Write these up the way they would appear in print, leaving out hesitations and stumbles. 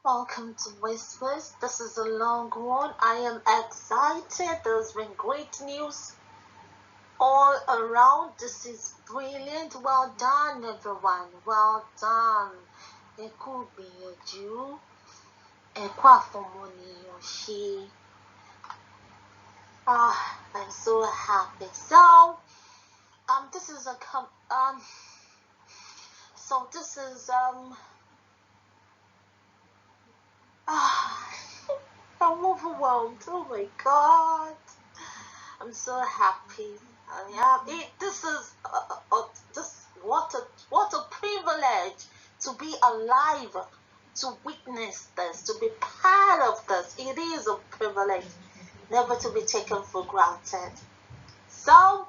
Welcome to Whispers. This is a long one. I am excited. There's been great news all around. This is brilliant. Well done, everyone. Well done. Ẹ kú gbìyànjú. Ẹ kú àfọmọnìyàn ṣe. I'm so happy. This is I'm overwhelmed. Oh my God. I'm so happy. What a privilege to be alive, to witness this, to be part of this. It is a privilege, never to be taken for granted. So,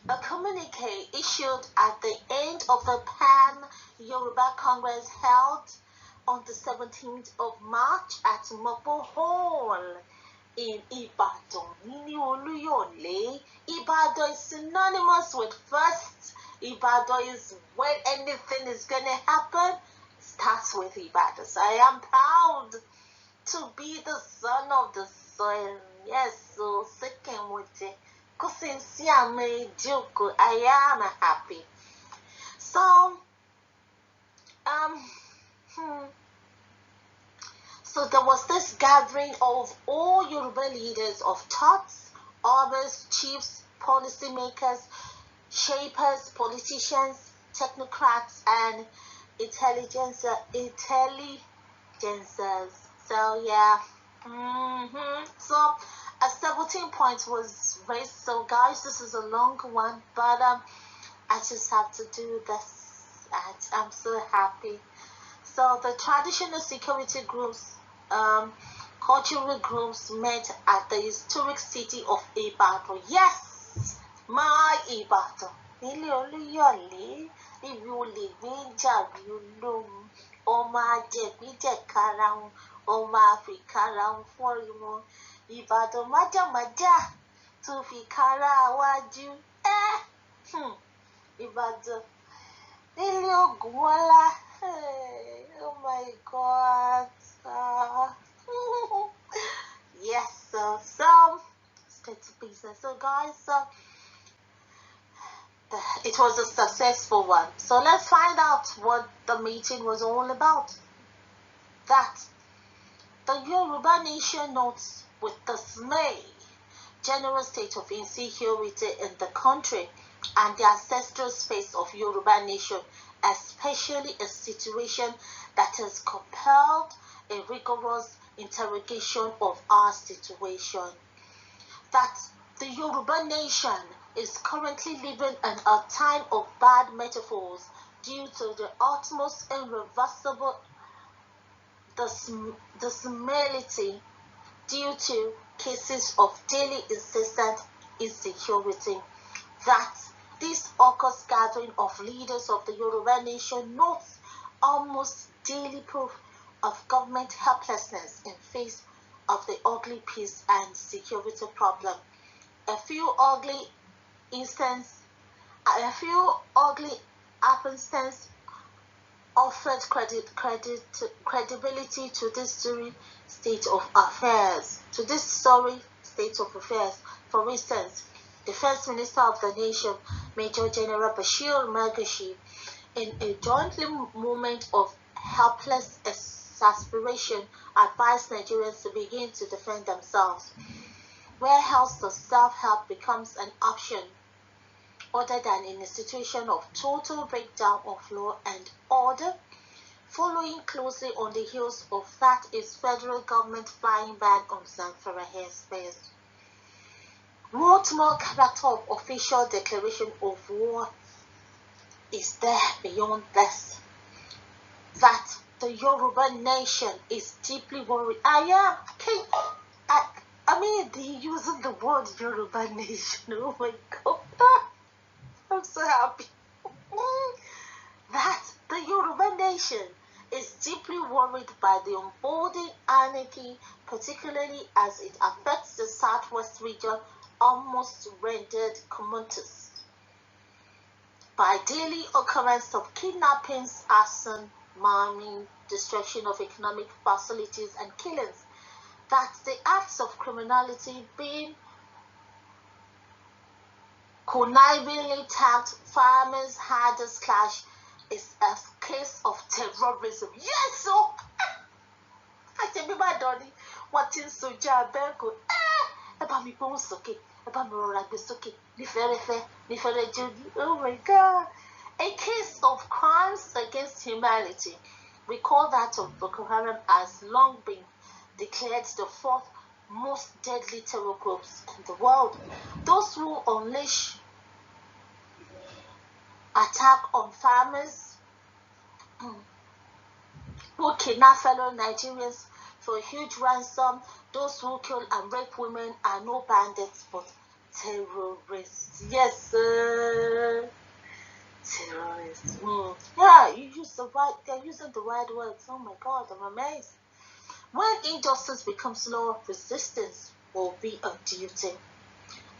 a communique issued at the end of the Pan-Yoruba Congress held on the 17th of March at Mopo Hall in Ibadan. Ibadan is synonymous with first. Ibadan is when anything is going to happen, starts with Ibadan. So I am proud to be the son of the soil. Yes, so second with it. Because I am happy. So there was this gathering of all Yoruba leaders of thoughts, others, chiefs, policymakers, shapers, politicians, technocrats, and intelligencers. So yeah. So a 17 points was raised. So guys, this is a long one, but I just have to do this. I'm so happy. So the traditional security groups, cultural groups met at the historic city of Ibadan. Yes, my Ibadan. Ilé Olúyọ̀lé, ibi olè gbé ń jàbí olóhun, ọmọ ajẹ̀gbíjẹ̀kára wọn, ọmọ àfìkára wọn fọ́rí wọn. Ìbàdàn májàmájà tó fi kára wájú. Ìbàdàn nílé Ògúnmọ́lá. Oh my God. Yes, so straight to business. So guys, it was a successful one. So let's find out what the meeting was all about. That the Yoruba nation notes with dismay general state of insecurity in the country and the ancestral space of Yoruba nation, especially a situation that has compelled a rigorous interrogation of our situation. That the Yoruba nation is currently living in a time of bad metaphors due to the utmost irreversible dismally due to cases of daily incessant insecurity. That this August gathering of leaders of the Yoruba nation notes almost daily proof of government helplessness in face of the ugly peace and security problem. A few ugly happenstances offered credibility to this sorry state of affairs. For instance, the First Minister of the nation, Major General Bashir Magashi, in a joint moment of helpless exasperation, advised Nigerians to begin to defend themselves. Where else the self-help becomes an option other than in a situation of total breakdown of law and order? Following closely on the heels of that is federal government flying ban on Zamfara airspace. What more character of official declaration of war is there beyond this? That the Yoruba nation is deeply worried. They're using the word Yoruba nation. Oh my God. I'm so happy. That the Yoruba nation is deeply worried by the unfolding anarchy, particularly as it affects the southwest region, almost rendered comatose by daily occurrence of kidnappings, arson, maiming, destruction of economic facilities, and killings. That the acts of criminality being connivingly tagged farmers, herders clash is a case of terrorism. Yes, so I say, my daddy, what in Soja Bergo? About me bones soke, about me ragbe soke, ni fere jodi. Oh my God. A case of crimes against humanity. We call that of Boko Haram has long been declared the fourth most deadly terror groups in the world. Those who unleash attack on farmers, who kidnap fellow Nigerians for a huge ransom, those who kill and rape women are no bandits but terrorists. Yes, sir. Terrorists. Yeah, they're using the right words. Oh my God, I'm amazed. When injustice becomes law, resistance will be a duty.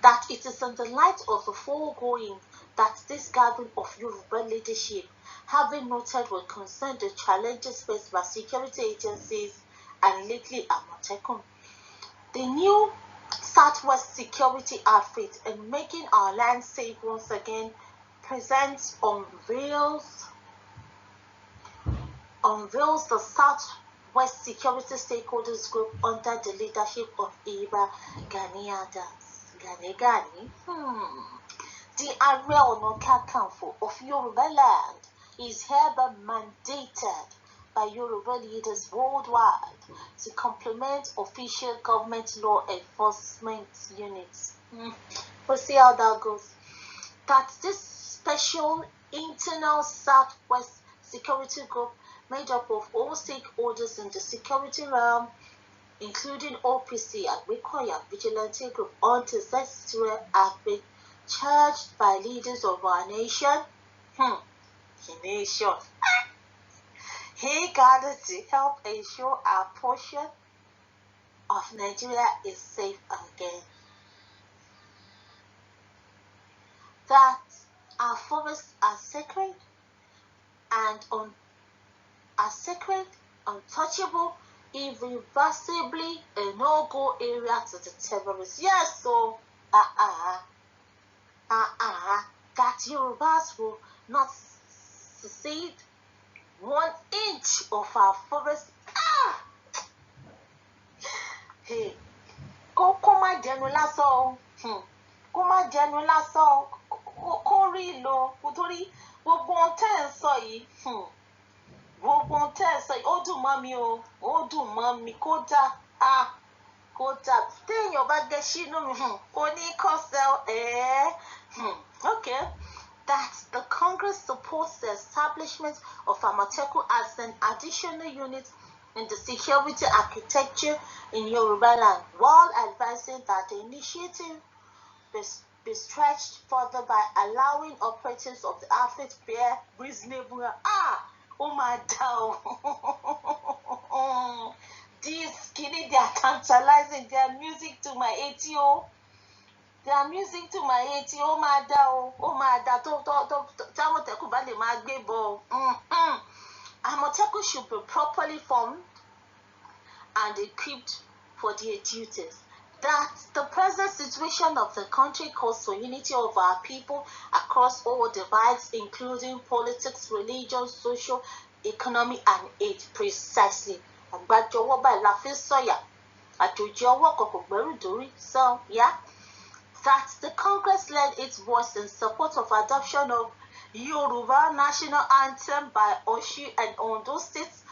That it is in the light of the foregoing that this gathering of Yoruba leadership, having noted with concern the challenges faced by security agencies and lately Amotekun, the new Southwest security outfit in making our land safe once again, unveils the Southwest Security Stakeholders Group under the leadership of Iba Gani Adams. Gani. The Ààrẹ Ọ̀nà Kakanfò of Yoruba land is hereby mandated by Yoruba leaders worldwide to complement official government law enforcement units. We'll see how that goes. That this special internal Southwest security group made up of all stakeholders in the security realm, including OPC and Wikoya Vigilante Group, until Zestria have been charged by leaders of our nation. He gathered to help ensure our portion of Nigeria is safe again. That our forests are sacred and untouchable, irreversibly a no-go area to the terrorists. Yes, so that Yorubas will not secede 1 inch of our forest. Hey, kó má jẹnu lásán o. Kó má jẹnu lásán o. Kó rí lò. Nítorí gbogbo ohun tẹ́ ń sọ yìí. Gbogbo ohun tẹ́ ń sọ yìí. Ó dùn mọ́ mi o. Ó dùn mọ́ mi. Kódà. Kódà. Téèyàn bá gẹ sínú mi. Kò ní kọ́sẹ̀. Okay. That the Congress supports the establishment of Amotekun as an additional unit in the security architecture in Yoruba land, while advising that the initiative be stretched further by allowing operatives of the outfit bear reasonable. Oh my God. These skinny, they are tantalizing. They are music to my ATO. They are music to my ATO. Oh my God. Oh my God. Amotekun bá lè máa gbé bọ̀. Amotekun should be properly formed and equipped for their duties. That the present situation of the country calls for unity of our people across all divides, including politics, religion, social, economy, and age. Precisely. Àgbájọwọ́ báyìí la fi sọ̀yà. Àjòjì ọwọ́ kan kò gbẹ́rù dórí. So, yeah. That the Congress lend its voice in support of adoption of Yoruba national anthem by Osun and Ondo states.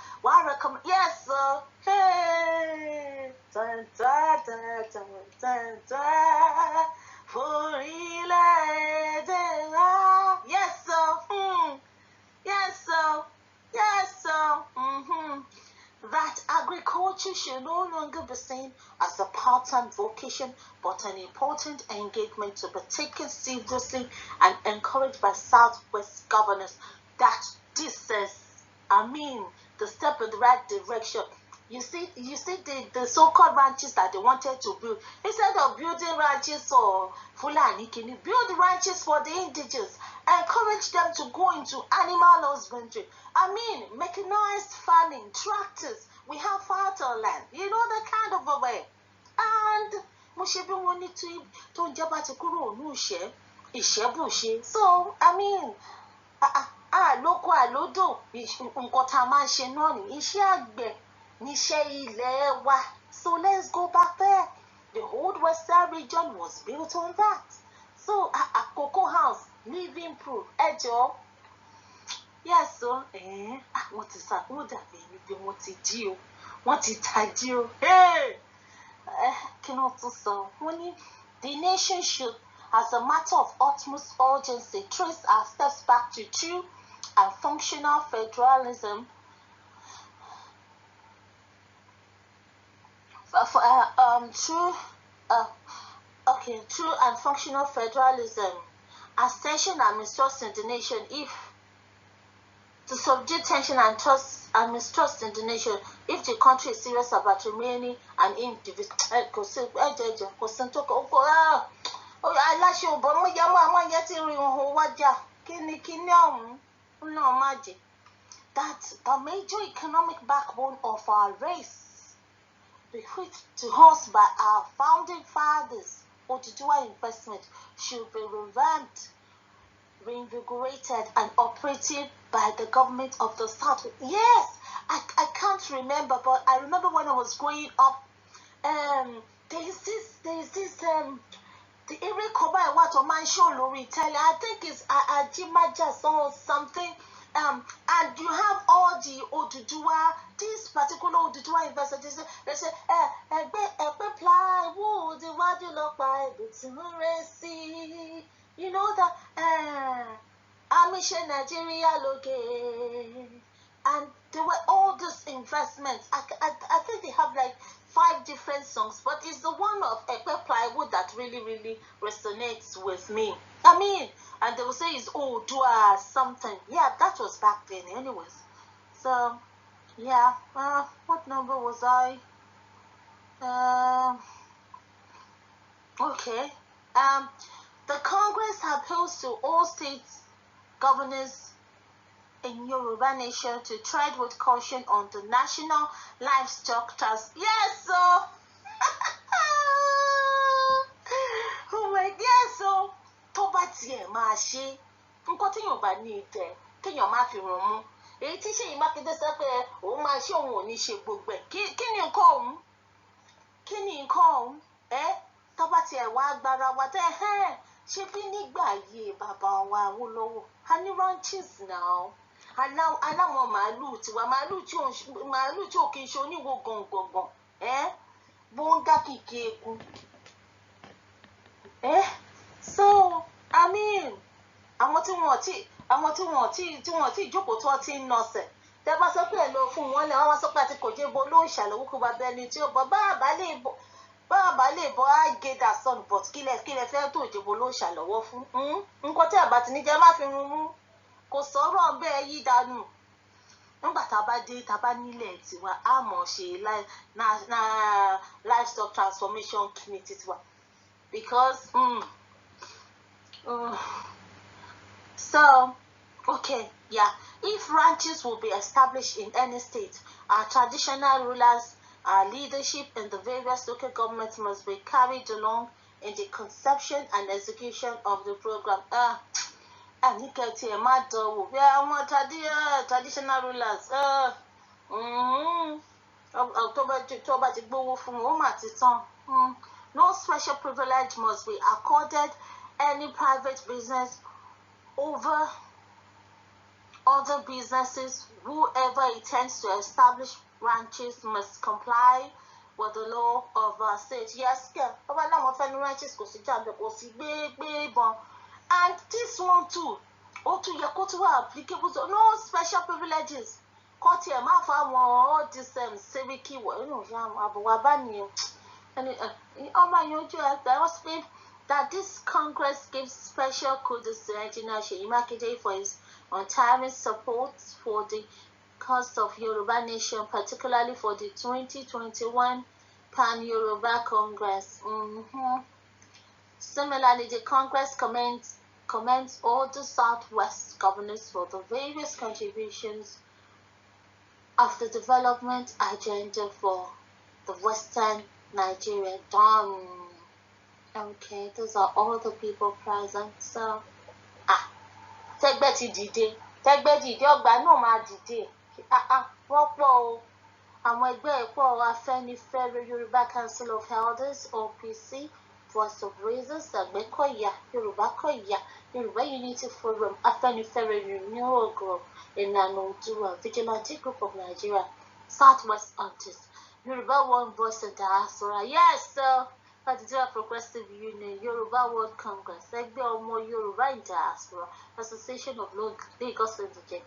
Yes, sir. Hey, dun, dun, dun, dun, dun, dun. Yes, sir. Yes, sir. Yes, sir. That agriculture should no longer be seen as a part-time vocation, but an important engagement to be taken seriously and encouraged by Southwest governors. That this is, the step in the right direction. You see the so-called ranches that they wanted to build. Instead of building ranches for Fulani, can you build ranches for the indigenous? Encourage encourage them to go into animal husbandry. I mean, mechanized farming, tractors. We have fertile land. You know, that kind of a way. And mo ṣe bí wọ́n ní tó ń jẹ́ bá ti kúrò ní ìṣẹ́bùṣe. So, I mean, lóko àlódò nǹkan tá a máa ń ṣe náà ní iṣẹ́ àgbẹ̀ níṣẹ́ ilẹ̀ wa. So let's go back there. The old western region was built on that. So cocoa house, living proof. Ẹjọ́, yes so wọ́n ti sàkóso dàbí ẹni pé wọ́n ti jí o, wọ́n ti tají o. Kí ni wọ́n tún sọ? Wọ́n ní the nation should, as a matter of utmost urgency, trace our steps back to true and functional federalism. True and functional federalism, as tension and mistrust in the nation, to subdue tension and mistrust in the nation, if the country is serious about remaining an individual. That's the major economic backbone of our race, bequeathed to us by our founding fathers, Oduduwa investment should be revamped, reinvigorated, and operated by the government of the South. Yes, I can't remember, but I remember when I was growing up, there is this the area cover what a man show Lori tell. I think it's Ajimaja or something. And you have all the Oduduwa, this particular Oduduwa investors, they say, you know that, Amisha Nigeria Loge, and there were all these investments. I think they have like 5 different songs, but it's the one of Ekpe Plywood that really resonates with me. I mean, and they will say it's Odua something. Yeah, that was back then anyways. So, yeah, what number was I? Okay. The Congress appeals to all states governors in Yoruba nation to tread with caution on the national livestock trust. Yes, so oh my God, so tó bá tiẹ̀ máa ṣe nǹkan téèyàn bá ní ìtẹ̀ kéèyàn má fi ràn mú èyí tí Ṣèyí Mákindé sọ pé òun máa ṣe òun ò ní ṣe gbogbo ẹ̀ kí ni nǹkan ọ̀hún tó bá tiẹ̀ wá agbára wa tẹ́ ṣe bí nígbà ayé bàbá wa Awólọ́wọ̀ a ní ranches now aláwọn màálù tiwa màálù tí ò kì í ṣe oníwo gàngàngàn bóńgá kìkì egun so I mean àwọn tí wọ́n ti jókòó tó ti ń nọsẹ̀ tẹ́ bá sọ pé ẹ lọ fún wọn lẹ wọ́n wá sọ pé àti kò jẹ́ bo ló ń ṣàlọ́wọ́ kó bá bẹ́ni tí ó bọ́ bá lè bọ́ á gé dà sọnù but kí lẹ fẹ́ tó ìjẹ́bo ló ń ṣàlọ́wọ́ fún nǹkan tí àbá ti ní jẹ́ má fi run mú kò sọ̀rọ̀ bẹ́ẹ̀ yí dànù nígbà tá a bá nílẹ̀ tiwa á mọ̀ ṣe livestock transformation committee tiwa because so okay, yeah, if ranches will be established in any state, our traditional rulers, our leadership in the various local governments must be carried along in the conception and execution of the program. And traditional rulers no special privilege must be accorded any private business over other businesses. Whoever intends to establish ranches must comply with the law of our state. Yes, ranches and this one too. Applicable to no special privileges. All this that this Congress gives special kudos to Engineer Ṣèyí Mákindé for his untiring support for the cause of Yoruba nation, particularly for the 2021 Pan-Yoruba Congress. Similarly, the Congress commends commends all the Southwest governors for the various contributions of the development agenda for the Western Nigeria. Done. Okay, those are all the people present. So, tẹ́gbẹ́ ti dìde, tẹ́gbẹ́ dìde, ọgbà náà máa dìde. Wọ́n pọ̀ o. Àwọn ẹgbẹ́ ẹ̀pọ̀ Afẹ́nifẹ́re Yoruba Council of Elders OPC, Voice of Reasons, Àgbẹ̀kọ̀yà, Yorùbákọ̀yà, Yoruba Unity Forum, Afẹ́nifẹ́re Renewal Group, Ìlànà Oòduà, Vigilante Group of Nigeria, Southwest Hunters, Yoruba One Voice and Diaspora. Yes, so Nigeria Progressive Union, Yoruba World Congress, Ẹgbẹ́ Ọmọ Yorùbá in Diaspora, Association of Lagos Indigene,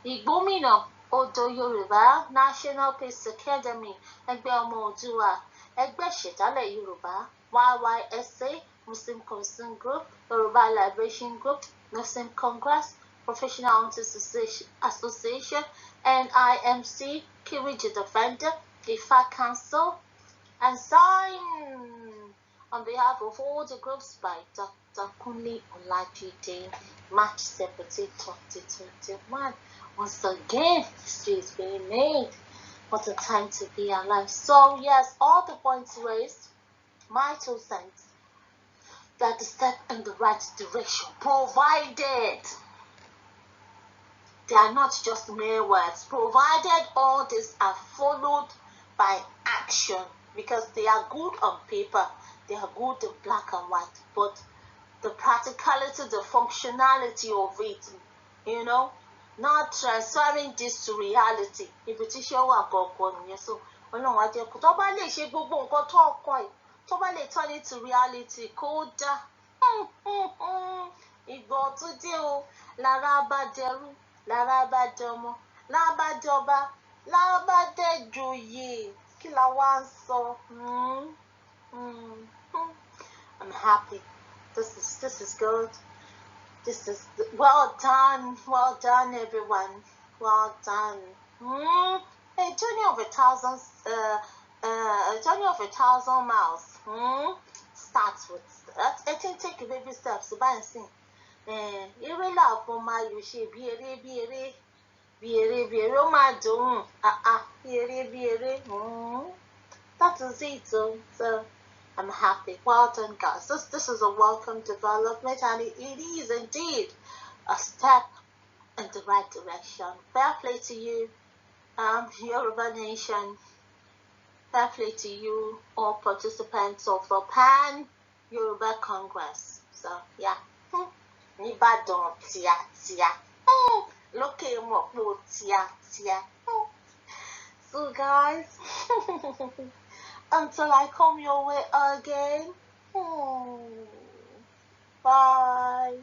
Ìgbómìnà Odo Yoruba, National Peace Academy, Ẹgbẹ́ Ọmọ Oòduà, Ẹgbẹ́ Ìṣẹ̀dálẹ̀ Yorùbá, YYSA, Muslim Concern Group, Yoruba Liberation Group, Muslim Congress, Professional Hunters Association, NIMC, Kiriji Defender, Ifa Council, and signed on behalf of all the groups by Dr. Kunle Olajide, March 17, 2021. Once again, history is being made. What a time to be alive. So yes, all the points raised, my 2 cents, that the step in the right direction, provided they are not just mere words, provided all these are followed by action, because they are good on paper, they are good in black and white, but the practicality, the functionality of it, not transferring this to reality. Ibi tí ṣe wà gangan nìyẹn. So Ọlọ́run á jẹ́ kó tó bá lè ṣe gbogbo nǹkan tó ọkàn ẹ̀ tó bá lè turn it to reality kó dá. Ìgbà ọ̀tun dé o, lára bá dẹrú, lára bá dọmọ, lára bá dọba, lára bá dẹjòyè. Kí la wá ń sọ? I'm happy. This is good. This is well done, everyone. Well done. A journey of 1,000, a journey of 1,000 miles. Starts with that. I think take baby steps. Buy and sing. Eré làbọ̀ máa yọ̀ ṣe bí eré. Ó máa dùn. Bí eré. That is it. So I'm happy. Well done, guys. This is a welcome development, and it is indeed a step in the right direction. Fair play to you, Yoruba Nation. Fair play to you, all participants of the Pan Yoruba Congress. So yeah, Ibadan tia. Look at what tia. So guys. Until I come your way again. Bye.